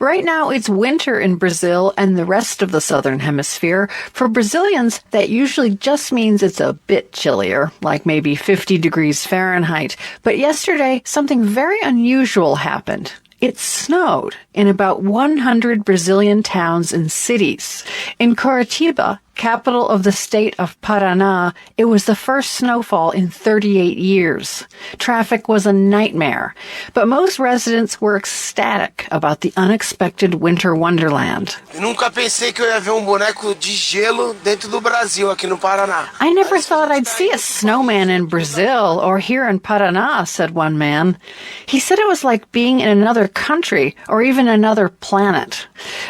Right now, it's winter in Brazil and the rest of the southern hemisphere. For Brazilians, that usually just means it's a bit chillier, like maybe 50 degrees Fahrenheit. But yesterday, something very unusual happened. It snowed in about 100 Brazilian towns and cities. In Curitiba, capital of the state of Paraná, it was the first snowfall in 38 years. Traffic was a nightmare, but most residents were ecstatic about the unexpected winter wonderland. Eu nunca pensei que eu ia ver boneco de gelo dentro do Brasil, aqui no Paraná. I never thought I'd see a snowman in Brazil or here in Paraná, said one man. He said it was like being in another country or even another planet.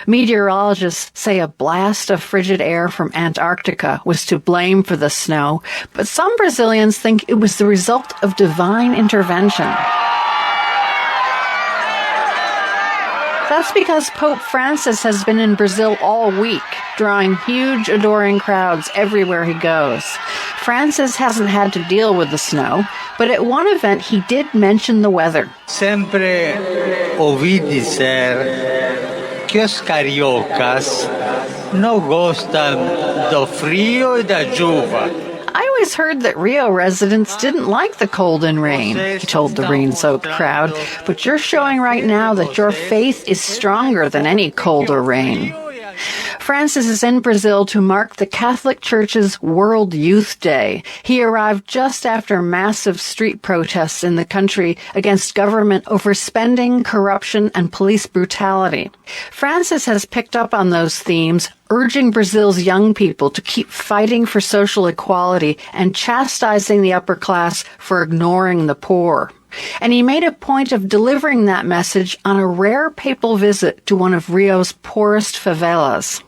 Meteorologists say a blast of frigid air from Antarctica was to blame for the snow, but some Brazilians think it was the result of divine intervention. That's because Pope Francis has been in Brazil all week, drawing huge, adoring crowds everywhere he goes. Francis hasn't had to deal with the snow, but at one event he did mention the weather. Sempre ouvi dizer que os cariocas não gostam do frio e da chuva. I always heard that Rio residents didn't like the cold and rain, he told the rain-soaked crowd, but you're showing right now that your faith is stronger than any cold or rain. Francis is in Brazil to mark the Catholic Church's World Youth Day. He arrived just after massive street protests in the country against government overspending, corruption, and police brutality. Francis has picked up on those themes, urging Brazil's young people to keep fighting for social equality and chastising the upper class for ignoring the poor. And he made a point of delivering that message on a rare papal visit to one of Rio's poorest favelas.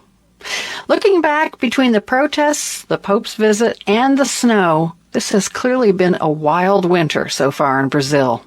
Looking back between the protests, the Pope's visit, and the snow, this has clearly been a wild winter so far in Brazil.